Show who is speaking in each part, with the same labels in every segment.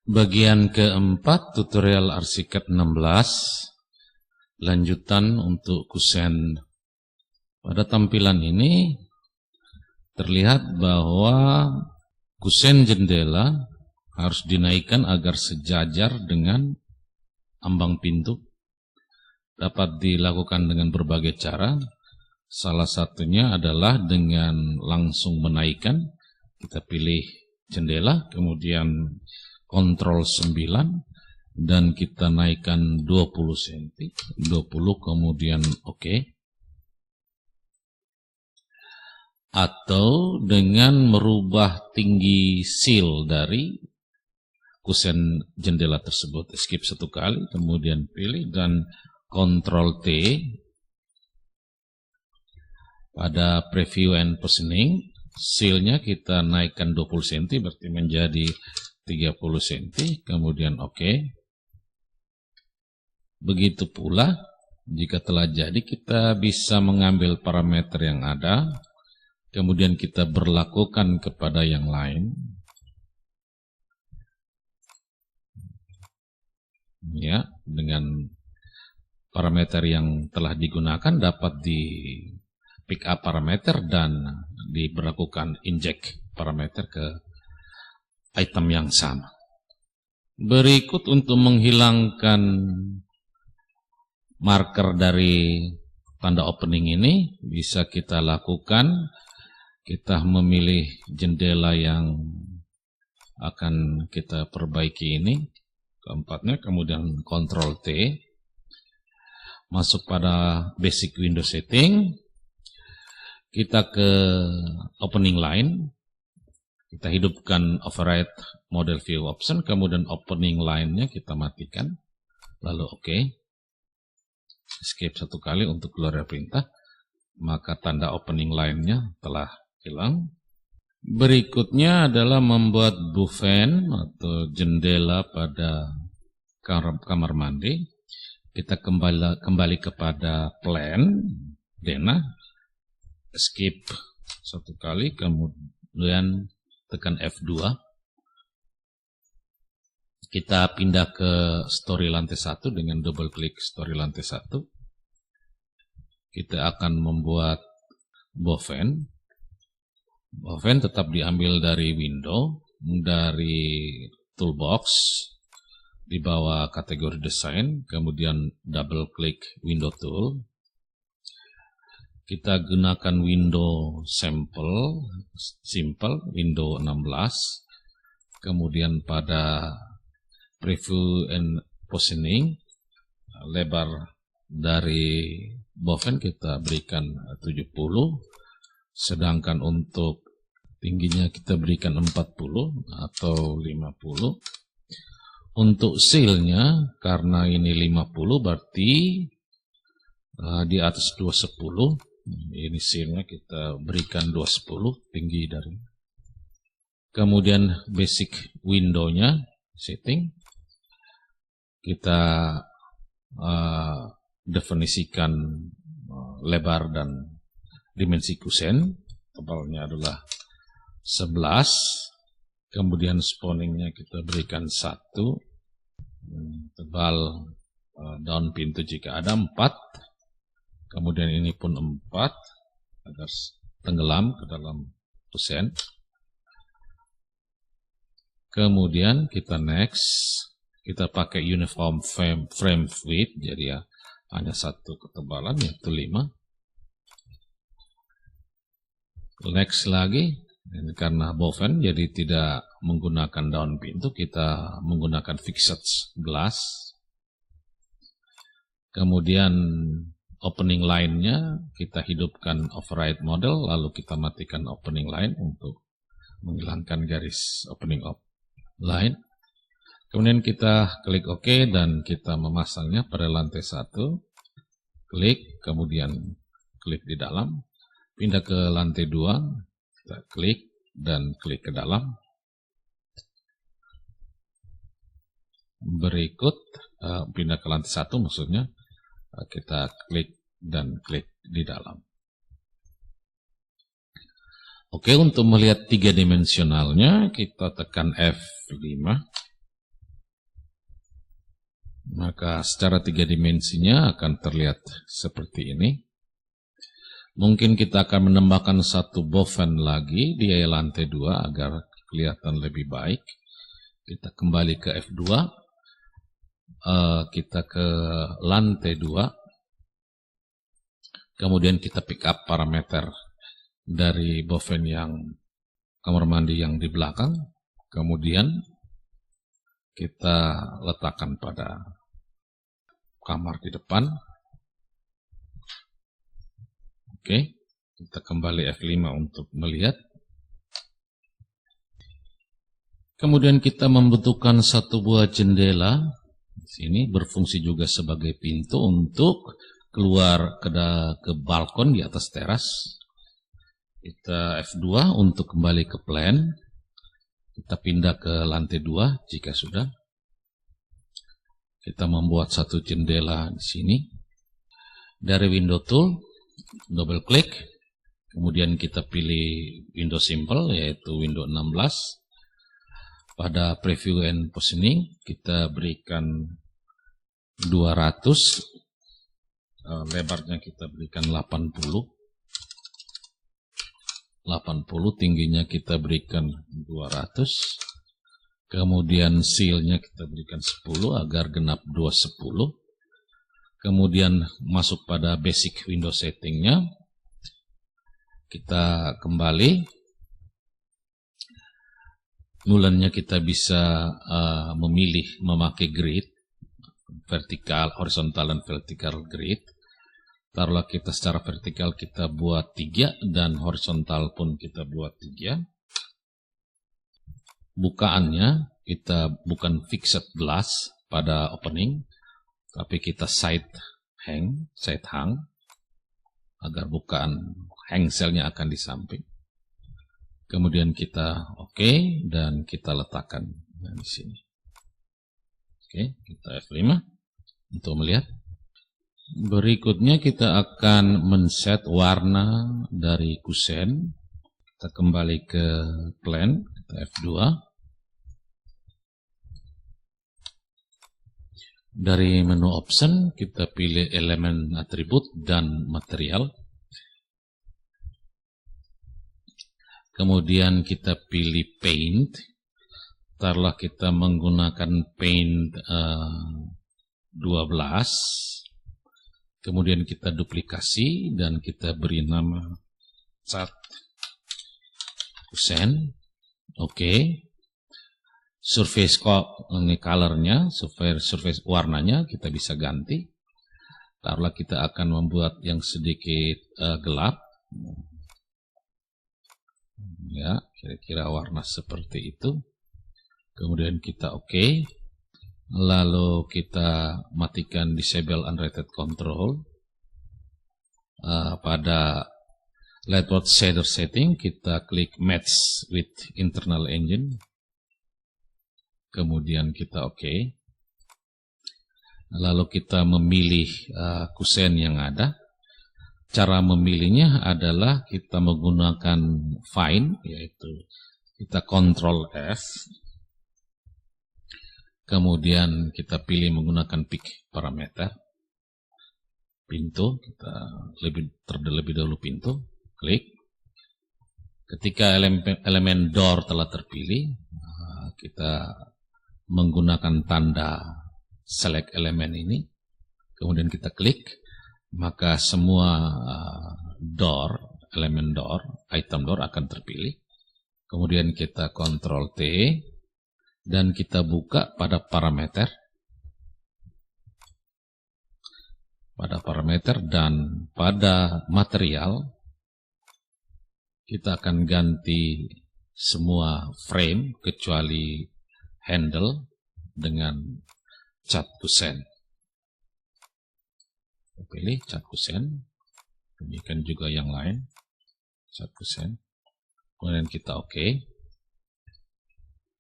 Speaker 1: Bagian keempat tutorial Arsiket 16, lanjutan untuk kusen. Pada tampilan ini terlihat bahwa kusen jendela harus dinaikkan agar sejajar dengan ambang pintu. Dapat dilakukan dengan berbagai cara. Salah satunya adalah dengan langsung menaikkan. Kita pilih jendela, kemudian kontrol 9, dan kita naikkan 20 cm, 20, kemudian OK. Atau dengan merubah tinggi sill dari kusen jendela tersebut. Skip satu kali, kemudian pilih dan kontrol T. Pada preview and positioning, sillnya kita naikkan 20 cm, berarti menjadi 30 cm, kemudian OK. Begitu pula, jika telah jadi, kita bisa mengambil parameter yang ada, kemudian kita berlakukan kepada yang lain. Ya, dengan parameter yang telah digunakan dapat di pick up parameter dan diberlakukan inject parameter ke item yang sama. Berikut untuk menghilangkan marker dari tanda opening ini bisa kita lakukan. Kita memilih jendela yang akan kita perbaiki ini, keempatnya, kemudian kontrol T. Masuk pada basic window setting. Kita ke opening line. Kita hidupkan override model view option, kemudian opening line-nya kita matikan, lalu OK. Escape satu kali untuk keluar dari perintah, maka tanda opening line-nya telah hilang. Berikutnya adalah membuat buffen atau jendela pada kamar mandi. Kita kembali kepada plan, denah, skip satu kali, kemudian tekan F2. Kita pindah ke story lantai 1 dengan double klik story lantai 1. Kita akan membuat buffen. Buffen tetap diambil dari window, dari toolbox, di bawah kategori desain, kemudian double klik window tool. Kita gunakan window simple, window 16. Kemudian pada preview and positioning, lebar dari buffen kita berikan 70, sedangkan untuk tingginya kita berikan 40 atau 50. Untuk sillnya, karena ini 50, berarti di atas 210. Ini sillnya kita berikan 210 tinggi dari. Kemudian basic window-nya setting, kita definisikan lebar dan dimensi kusen. Tebalnya adalah 11. Kemudian spawningnya kita berikan 1. Tebal daun pintu jika ada 4. Kemudian ini pun 4, agar tenggelam ke dalam kusen. Kemudian kita next, kita pakai uniform frame width, jadi ya hanya satu ketebalan, yaitu 5. Next lagi, ini karena buffen jadi tidak menggunakan daun pintu, kita menggunakan fixed glass. Kemudian opening line-nya kita hidupkan override model, lalu kita matikan opening line untuk menghilangkan garis opening line. Kemudian kita klik OK dan kita memasangnya pada lantai 1. Klik, kemudian klik di dalam. Pindah ke lantai 2, kita klik dan klik ke dalam. Berikut, pindah ke lantai 1 maksudnya. Kita klik dan klik di dalam. Oke, untuk melihat tiga dimensionalnya kita tekan F5. Maka secara 3 dimensinya akan terlihat seperti ini. Mungkin kita akan menambahkan satu boven lagi di lantai 2 agar kelihatan lebih baik. Kita kembali ke F2, kita ke lantai 2, kemudian kita pick up parameter dari boven yang kamar mandi yang di belakang, kemudian kita letakkan pada kamar di depan. Oke, kita kembali F5 untuk melihat. Kemudian kita membutuhkan satu buah jendela. Di sini berfungsi juga sebagai pintu untuk keluar ke balkon di atas teras. Kita F2 untuk kembali ke plan. Kita pindah ke lantai 2 jika sudah. Kita membuat satu jendela di sini. Dari window tool, double klik. Kemudian kita pilih window simple, yaitu window 16. Pada preview and positioning kita berikan 200, lebarnya kita berikan 80, tingginya kita berikan 200, kemudian seal-nya kita berikan 10 agar genap 210. Kemudian masuk pada basic window setting-nya, kita kembali. Nulannya kita bisa memilih memakai grid, vertikal, horizontal, dan vertikal grid. Taruhlah kita secara vertikal kita buat 3 dan horizontal pun kita buat 3. Bukaannya kita bukan fixed glass pada opening, tapi kita side hang agar bukaan hangselnya akan di samping. Kemudian kita oke, dan kita letakkan di sini. Oke, kita F5 untuk melihat. Berikutnya kita akan men-set warna dari kusen. Kita kembali ke plan, kita F2. Dari menu option kita pilih elemen atribut dan material. Kemudian kita pilih paint. Taruhlah kita menggunakan paint 12. Kemudian kita duplikasi dan kita beri nama cat kusen. Oke. Surface colornya, surface warnanya kita bisa ganti. Taruhlah kita akan membuat yang sedikit gelap. Ya, kira-kira warna seperti itu. Kemudian kita oke. Lalu kita matikan disable unrated control. Pada lightboard shader setting kita klik match with internal engine. Kemudian kita oke. Lalu kita memilih kusen yang ada. Cara memilihnya adalah kita menggunakan find, yaitu kita Ctrl F. Kemudian kita pilih menggunakan pick parameter. Pintu, kita terlebih dahulu pintu, klik. Ketika elemen door telah terpilih, kita menggunakan tanda select elemen ini. Kemudian kita klik. Maka semua elemen door, item door akan terpilih. Kemudian kita Ctrl T dan kita buka pada parameter. Dan pada material kita akan ganti semua frame kecuali handle dengan cat kusen. Pilih cat kusen, demikian juga yang lain, cat kusen. Kemudian kita oke.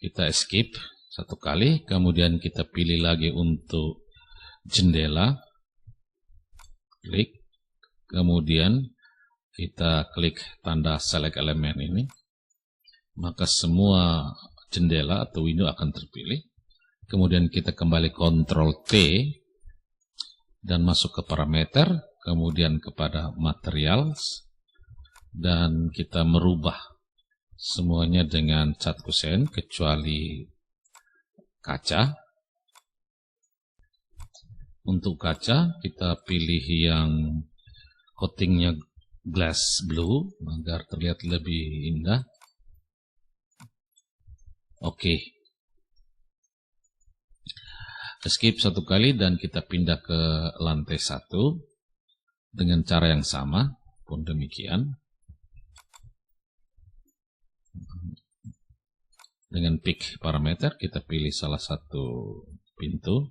Speaker 1: Kita escape satu kali, kemudian kita pilih lagi untuk jendela, klik, kemudian kita klik tanda select elemen ini, maka semua jendela atau window akan terpilih. kemudian kita kembali Ctrl T, dan masuk ke parameter, kemudian kepada materials, dan kita merubah semuanya dengan cat kusen kecuali kaca. Untuk kaca kita pilih yang coatingnya glass blue agar terlihat lebih indah. Oke. Skip satu kali dan kita pindah ke lantai 1 dengan cara yang sama pun demikian. Dengan pick parameter kita pilih salah satu pintu.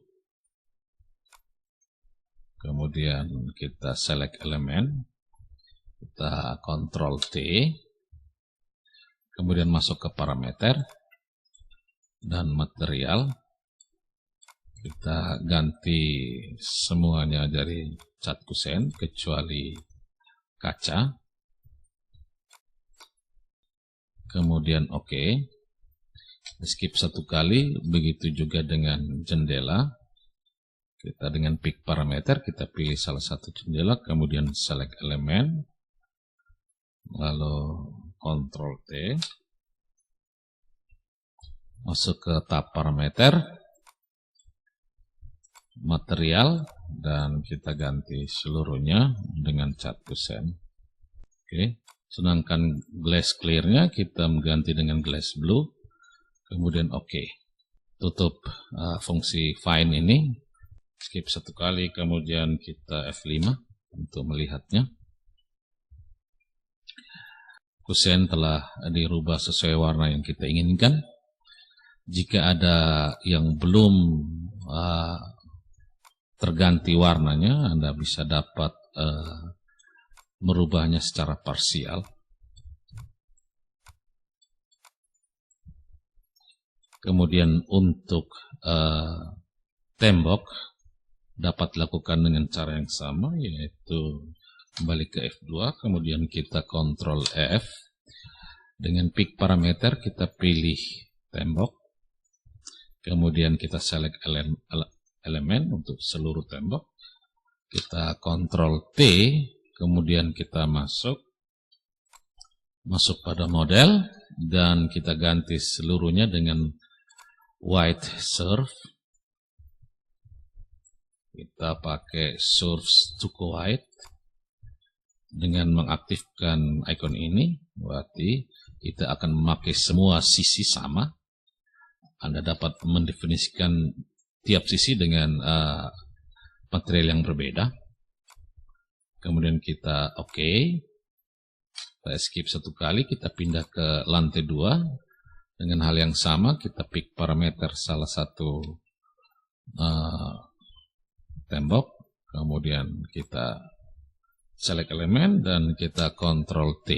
Speaker 1: Kemudian kita select elemen, kita Ctrl T, kemudian masuk ke parameter dan material. Kita ganti semuanya dari cat kusen kecuali kaca. Kemudian oke. Skip satu kali, begitu juga dengan jendela. Kita dengan pick parameter, kita pilih salah satu jendela, kemudian select elemen, lalu Ctrl T, masuk ke tab parameter, material, dan kita ganti seluruhnya dengan cat kusen. Oke. Sedangkan glass clear-nya kita mengganti dengan glass blue, kemudian oke. Tutup fungsi find ini. Skip satu kali, kemudian kita F5 untuk melihatnya. Kusen telah dirubah sesuai warna yang kita inginkan. Jika ada yang belum terganti warnanya, Anda bisa dapat merubahnya secara parsial. Kemudian untuk tembok dapat dilakukan dengan cara yang sama, yaitu kembali ke F2, kemudian kita Ctrl F, dengan pick parameter kita pilih tembok, kemudian kita select elemen untuk seluruh tembok, kita Ctrl T, kemudian kita masuk pada model, dan kita ganti seluruhnya dengan white surf. Kita pakai Surf Stucco White dengan mengaktifkan icon ini, berarti kita akan memakai semua sisi sama. Anda dapat mendefinisikan tiap sisi dengan material yang berbeda. Kemudian kita oke. Kita skip satu kali, kita pindah ke lantai 2 dengan hal yang sama. Kita pick parameter salah satu tembok, kemudian kita select elemen dan kita Ctrl T,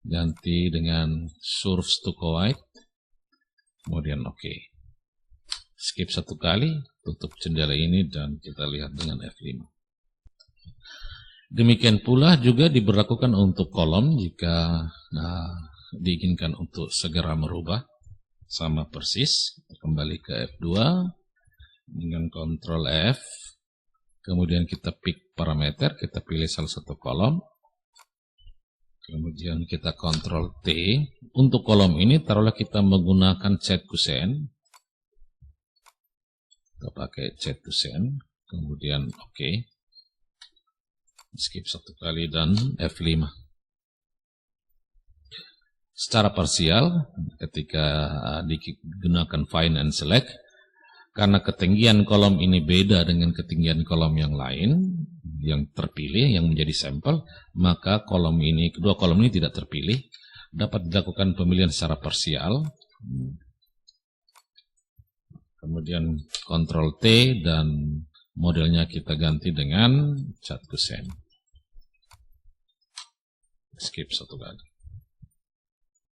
Speaker 1: ganti dengan Surf Stucco White, kemudian oke. Skip satu kali, tutup jendela ini dan kita lihat dengan F5. Demikian pula juga diberlakukan untuk kolom jika diinginkan untuk segera merubah, sama persis. Kembali ke F2 dengan Ctrl F, kemudian kita pick parameter, kita pilih salah satu kolom, kemudian kita Ctrl T. Untuk kolom ini taruhlah kita menggunakan cat kusen, kita pakai cat kusen, kemudian oke. Skip satu kali dan F5. Secara parsial ketika digunakan find and select, karena ketinggian kolom ini beda dengan ketinggian kolom yang lain yang terpilih, yang menjadi sampel, maka kolom ini, kedua kolom ini tidak terpilih. Dapat dilakukan pemilihan secara parsial. Kemudian Ctrl T dan modelnya kita ganti dengan cat kusen. Skip satu kali.